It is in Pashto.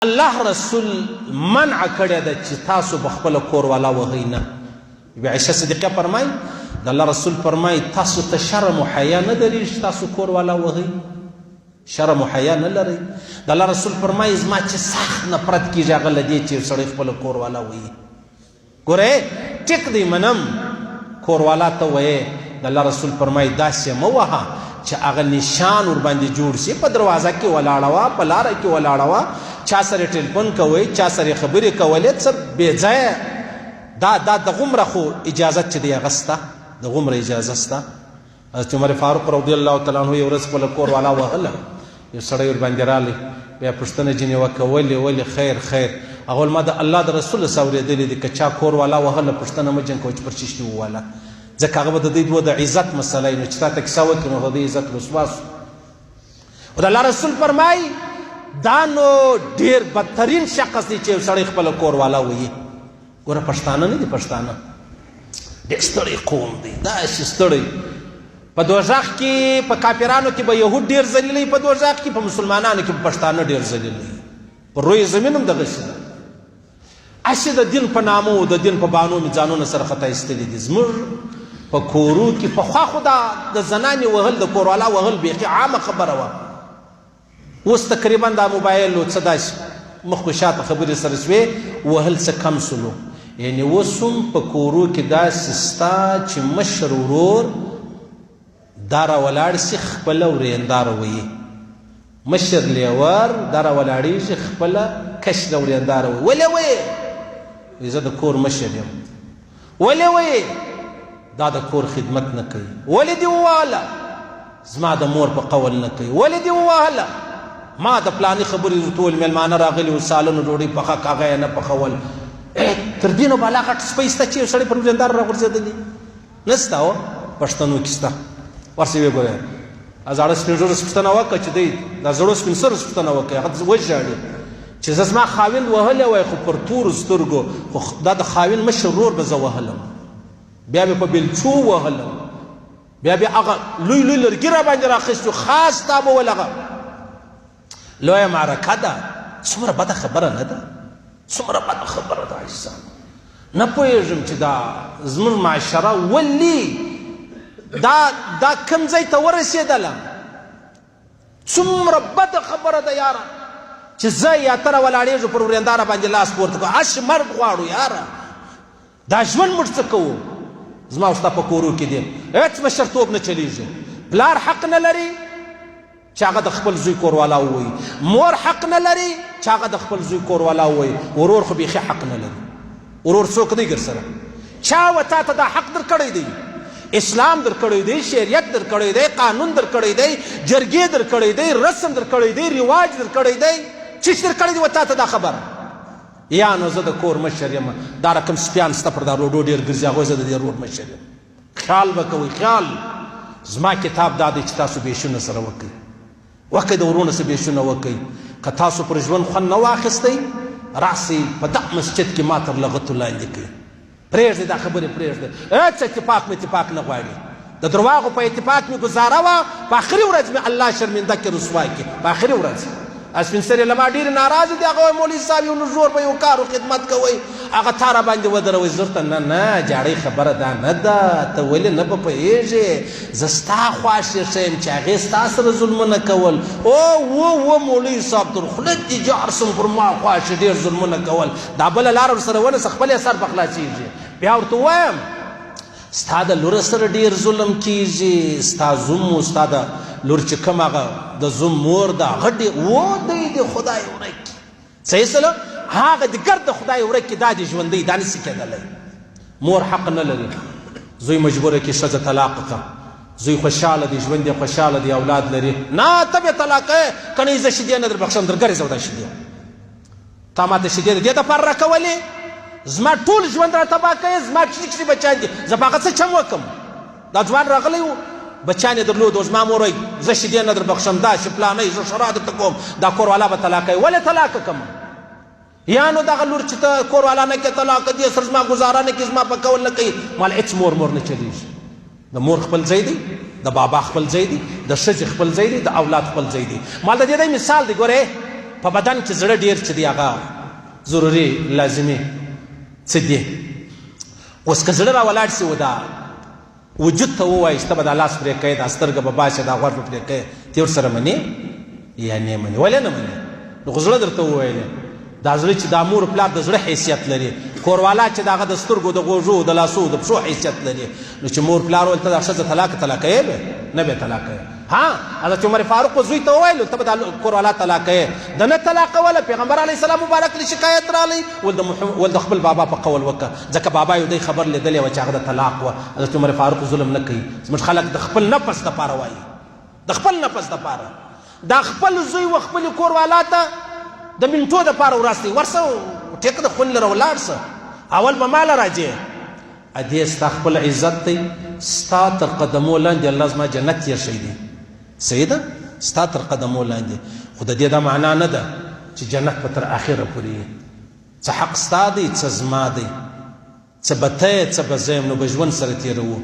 الله رسول منع کړی ده چې تاسو به خپله کور والا وهئ نه. بی عایشه صدیقه فرمایي د الله رسول فرمایي تاسو ته شرم و حیا نه درېږي چې تاسو کور والا وهئ، شرم و حیا نه لرئ. د الله رسول فرمایي زما چې سخت نفرت کېږي هغه له دې چې سړی خپله کور والا وهي. ګورئ ټیک دی منم کور والا ته ویې، د الله رسول فرمایي داسې مه وهه چې هغه نشان ورباندې جوړ شي، په دروازه کې ولاړه وه، په لاره کې ولاړه وه، چا سره ټلیفون کوئ، چا سره خبرې کولې، څه بې ځایه دا د غومره خو اجازت چې دی هغه شته، د غومره اجازه شته. حضرت عمر فاروق رضی الله تعالی عنه یو ورځ خپله کور والا وهله، یو سړی ورباندې رالی، بیا پوښتنه ځینې وکړه ولې خیر خیر، هغه ویل ما د الله د رسول څه اورېدلي دي که چا کور والا وهله پوښتنه مه جنګ کوه چې پر چشتي وواله، ځکه هغه به د دوی دوه د عزت مسله وي، نو چې تا ته کیسه وکړي نو د دوی عزت رسوا سو. او د الله رسول فرمایي دا نو ډېر بدترین شخص دی چې یو سړی خپله کور والا وهي. ګوره پښتانه نه دي، پښتانه ډېر ستړی قوم دی، داسې ستړی. په دوزخ کې په کافرانو کې به یهود ډېر ذلیل وي، په دوزخ کې په مسلمانانو کې به پښتانه ډېر ذلیل وي. په روی زمین هم دغسې ده. هسې د دین په نامو د دین په بانو مې ځانونه سره خطا ایستلي دي. زموږ په کورو کې پخوا خو د زنانې وهل، د کور والا وهل بیخي عامه خبره وه. اوس تقریبا دا موبایل و څه داسې مخ په شاته خبرې سره شوې، وهل څه کم سلو. یعنې اوس هم په کورو کې داسې سته چې مشر ورور دا راولاړ شي خپله ورېنداره وهي، مشر لیور دا راولاړېږي خپله کشره ورېنداره وهي. ولې وایې؟ زه د کور مشر یم. ولې وایې؟ دا د کور خدمت نه کوي. ولې دې ووهله؟ زما د مور په قول نه کوي. ولې دې ووهله؟ ما د پلاني خبرې ټول میلمانه راغلي و، سالن ډوډۍ پخه کاغه یې نه پخول. تر دې نو بالا غټ سپی شته چې یو سړی پر ورېنداره راغورځېدلي نه شته. هو پښتنو کې شته. ورسې ویې ګورئ زاړه سپین ږیرو پوښتنه وکړه چې دی دا زړو سپین سرو پوښتنه وکړئ، هغه وژاړي چې زه زما خاوند وهلی وای خو پر تورو سترګو، خو دا د خاوند مشر ورور به زه وهلم، بیا مې په بلچو وهلم، بیا هغه لوی لوی لرګي را باندې راخیستو، خاص تا به ول هغه لویه معرکه ده. څومره بده خبره نه ده؟ څومره بده خبره ده عزیزان. نه پوهېږم چې دا زموږ معاشره ولې دا کوم ځای ته ورسېدله. څومره بده خبره ده یاره چې زه یا ته راولاړېږو پر ورېنداره باندې لاس پورته کړو، اش مرګ غواړو یاره. دا ژوند موږ څه کوو؟ زما او ستا په کورو کې دی هېڅ مشرتوب نه چلیږي. پلار حق نه لري چې هغه د خپل زوی کور والا ووایي، مور حق نه لري چې هغه د خپل زوی کور والا ووایي، ورور خو بیخي حق نه لري. ورور څوک دی ګر سره؟ چا و تا ته دا حق در کړی دی؟ اسلام در کړی دی، شریعت در کړی دی، قانون در کړی دی، جرګې در کړی دی، رسم در کړی دی، رواج در کړی دی، چیش در کړی دی و تا ته دا خبره؟ یا نو زه د کور مشر یم، دا رقم سپیان سته پر دا روډو ډېر ګرځي، هغوی زه د دې روډ مشر یم. خیال به کوئ، خیال. زما کتاب دا دی چې تاسو بیشونه سره وکئ، د ورونو سره بیشونه وکئ. که تاسو پر ژوند خوند نه واخیستی راسئ په دغه مسجد کې ما تر لغتو لاندې کړئ. پرېږدئ دا خبرې پرېږدئ. هېڅ اتفاق مې اتفاق نه غواړي. د درواغو په اتفاق مې ګزاره وه، په آخري ورځ مې الله شرمنده کې رسوا کړي. په آخري ورځ سپین سرې له ما ډېرې ناراضه دي، هغه وایي مولوي صاحب یو نږور به یو کار و خدمت کوئ، هغه تا را باندې ودروئ. زه ورته نه جاړۍ خبره دا نه ده، ته ولې نه به پوهېږې؟ زه ستا خواشې یم چې هغې ستا سره ظلمونه کول. او مولوي صاحب تر خوله دې جار سم پر ما خواشې ډېر ظلمونه کول، دا بله لاره ورسره ونیسه خپل یې سر په خلاصېږي. بیا ورته ووایم ستا د لوره سره ډېر ظلم کېږي، ستا زوم و ستا د لور چې کوم هغه د زوم مور ده هغه دی د خدای ورکي صحیح سله هغه د ګرد د خدای ورکي، دا د ژوندی دا نسي کېدلی. مور حق نه لري، زوی مجبوره کې ښځه طلاق کړه، زوی خوشحاله دی، ژوند یې خوشحاله دی، اولاد لري، نه ته بې طلاقه که نه زه شیدې نه در بخښم در ګرځه دا شیدې، تا ماته شیدې د دې دپاره راکولې؟ زما ټول ژوند را تباه کوې، زما چیچري بچیان دي، زه په هغه څه چم وکړم؟ دا ځوان راغلی و بچیان یې درلودو، زما مور وایي زه شیدې نه در بخښم، داسې پلانۍ زه شرا درته کوم، دا کور والا به طلاقوي. ولې طلاقه کړم؟ یا نو دغه لور چې ته کور والا نه کې طلاقه دي سره زما ګزاره نه کوي، زما په کول نه کوي، مال هېڅ مور نه چلېږي. د مور خپل ځای دی، د بابا خپل ځای دی، د ښځې خپل ځای دی، د اولاد خپل ځای دی. مال د دې مثال دی. ګورې په بدن کې زړه ډېر چې دی هغه ضروري لازمي څه دي. اوس که زړه راولاړ شي و دا وجود ته ووایي چې ته به دا لاس پرې کوې دا سترګه به باشه دا غوږ به پرې کوې ته ورسره منې یا نه منې ولې نه منې نو خو زړه درته وویلې دا زړه چې دا مور پلار د زړه حیثیت لري کوروالا چې د هغه د سترګو د غوږو د لاسو د پښو حیثیت لري نو چې مور پلار ویل ته دا ښځه طلاقوې به نه به طلاقوې حضرت عمر فاروق زوی ته وویل ته به دا کوروالا طلاقوې د نه طلاقوله پیغمبر علیه السلام مبارک له شکایت رالی ول د خپل بابا په قول وکړه ځکه بابا یو دی خبر لیدلی وه چې هغه د طلاق وه حضرت عمر فاروق ظلم نه کوي زموږ خلک د خپل نفس دپاره وایي د خپل نفس دپاره دا خپل زوی و خپلې کوروالا ته د منټو دپاره وراستی ورسه ټیکه د خونې لره ولاړ سه اول به ماله راځې ادې ستا خپل عزت دی ستا تر قدمو لاندې الله زما جنت تېر شوی دی صحیح ده ستا تر قدمو لاندې خو د دې دا معنا نه ده چې جنت به تر آخره پورې څه حق ستا دی څه زما دی څه به ته یې څه به زه یم نو به ژوند سره تېروو